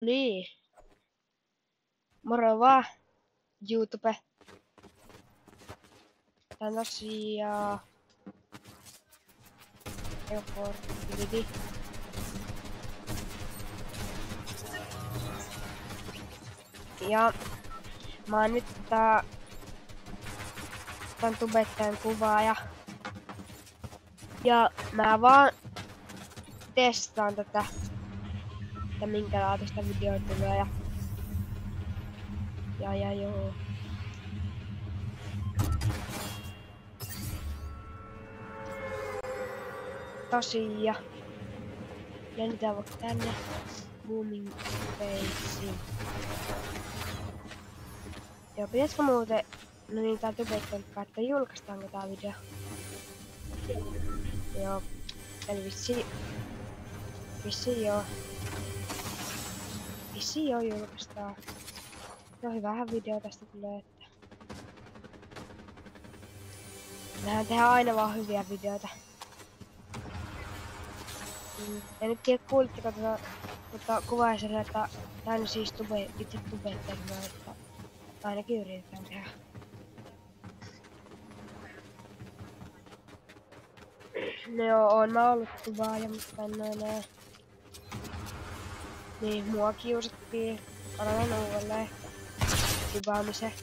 Niin. Moro vaan, YouTube. Tän tosiaan... Euphorbidity. Ja mä oon nyt tän tubettajan kuvaaja. Ja mä vaan testaan tätä, että minkälaatuista videoa tulee ja joo. Tosiaan. Lennetään vaikka tänne. Booming Faceen. Joo, pitäisikö muuten... No niin, tää tubettajan että julkaistaanko tää video? Joo. Eli vissiin joo. Vissiin joo julkaistaan. No hyvähän video tästä tulee, että... Mehän tehdään aina vaan hyviä videoita. En nyt tiedä kuulitteko tätä, mutta kuvaisella, että tää on siis itse tubettajana, että ainakin yritetään tehdä. No joo, oon mä ollut kuvaaja, mutta en enää. Niin, mua kiusattiin. Aloitan uudelleen kuvaamisen.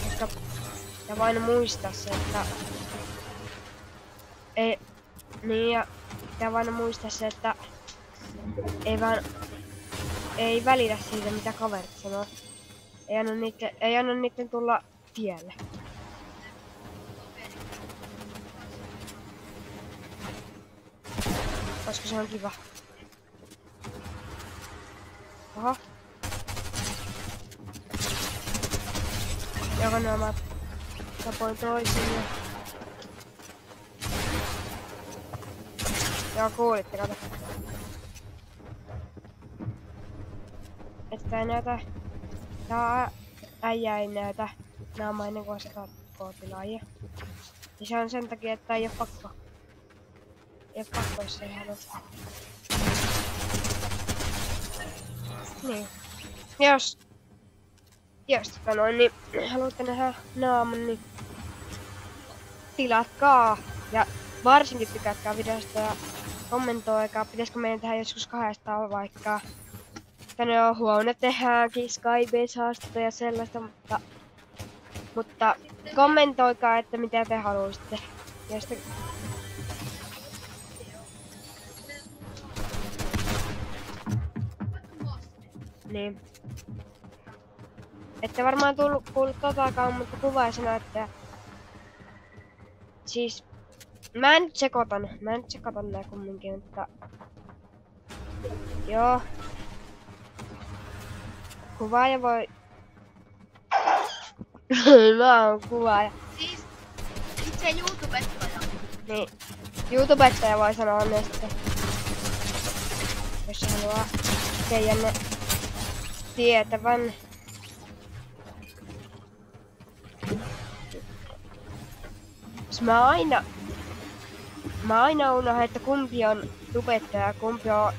Koska pitää vain muistaa se, että... Ei... Niin ja... Pitää vain muistaa se, että... Ei välitä siitä, mitä kaverit sanoo. Ei anna niitten tulla tielle. Koska se on kiva. Oho. Joko nämä tapoin toisin ja... Joo, kuulitte, kato. Että ei näytä... Tää äijä ei näytä naamainen kuin sitä kootilaajia. Ja se on sen takia, että ei oo pakko. Ei oo pakko, jos ei halua. Niin. Jos niin haluatte nähdä naaman, niin tilatkaa. Ja varsinkin tykätkää videosta ja kommentoikaa, pitäisikö meidän tehdä joskus kahdestaan vaikka. Tänne on huomenna tehdäänkin Skybase-haastetta ja sellaista, mutta kommentoikaa, että mitä te haluaisitte. Ja sitten... Niin. Ette varmaan kuullut totakaan, mutta kuvaisena, että... Siis... Mä en nyt sekoitan nää kumminkin, mutta... Joo. Kuvaaja voi... Mä oon kuvaaja. Siis... Itse YouTubettaja. Niin. YouTubettaja voi sanoa ne sitten. Jos se haluaa teidän ne tietävän. Mä aina unohdan, että kumpi on tubettaja ja kumpi on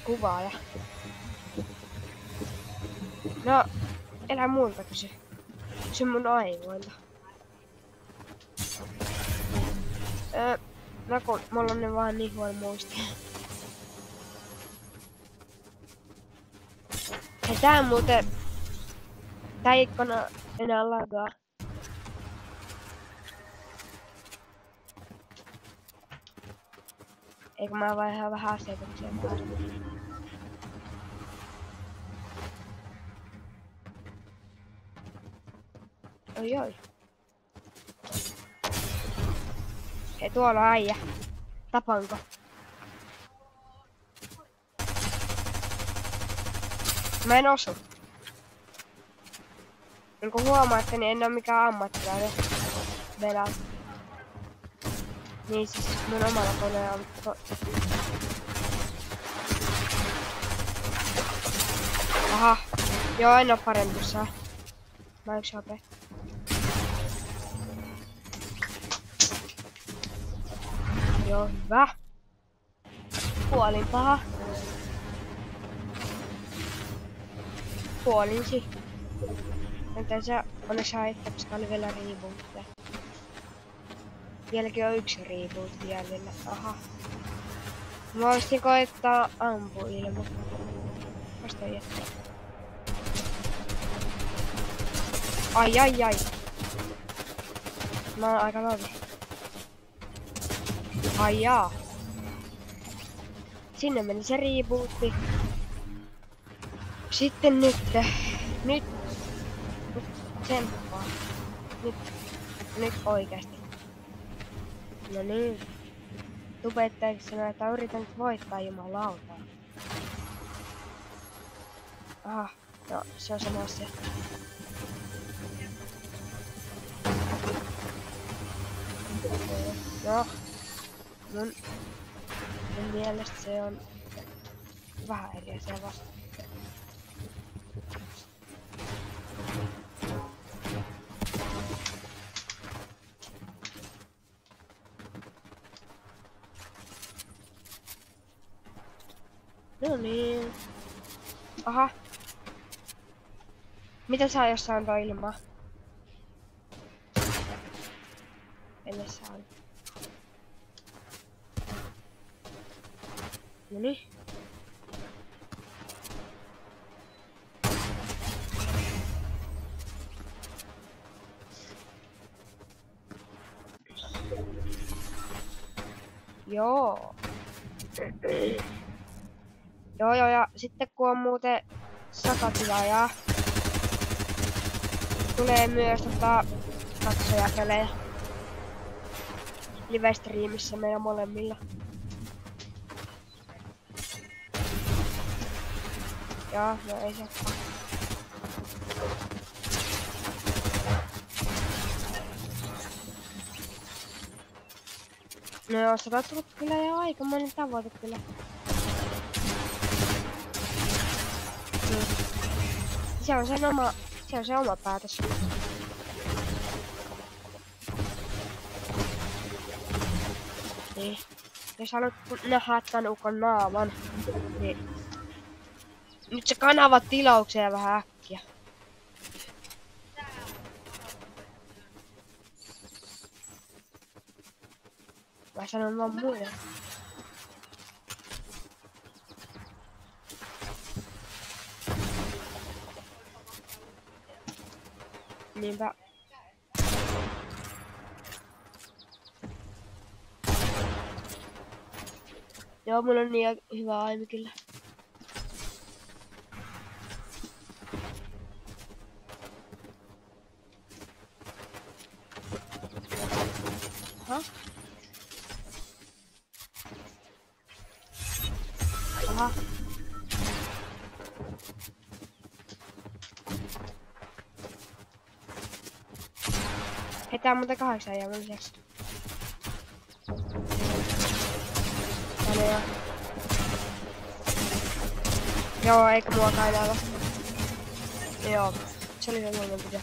kuvaaja. No, elä multa kysy. Kysy mun aivoilta. No kun mulla on ne vaan niin huono muisti. Ja tää muuten... Tää ikkona enää lagaa. Eikö mä vaihda vähän asetuksia taas? Oi. Hei, tuolla on äijä. Tapanko? Mä en osu. Niin kun huomaatte, niin en oo mikään ammattilainen pelaa. Niin siis mun omalla koneella, mutta... Aha. Joo, en oo parempi saa. Mä oon yksi HP. Joo, hyvä. Kuolin paha. kuolin siihen. Entä se onneksi haittaa, koska oli vielä rebootia. Vieläkin on yksi reboot jäljellä. Aha. Mä voisin koittaa ampua ilman. Vasta jättää. Ai ai ai. Mä oon aika lovi. Ai jaa. Sinne meni se rebootti. Sitten nyt tsemppaa. Nyt oikeesti. No niin. Tubettajaksi sanoo, että yritän nyt voittaa jumalautaa. Aha, no se on sama asia. No, mun mielestä se on vähän eri asia vasta. No niin. Aha. Mitä saa jos saan toi ilmaa? En saa. Noniin. Joo. Joo, ja sitten kun on muuten 100 tilaajaa, tulee myös katsojakelejä live-striimissä meidän molemmilla. Joo, no ei se. No joo, 100 tullut kyllä jo aikamoinen tavoite kyllä. Se on se oma päätös. Niin. Jos haluat nähdä tän ukon naaman, niin nyt se kanava tilaukseen vähän äkkiä. Mä sanon vaan muille. Niinpä. Joo, mulla on niin hyvä aimi kyllä. Aha. Aha. Hei, tää on muuten 8 ja lisäksi. Tänne joo, eikä muakaan enää vasta. Joo, se oli hyvä pitää.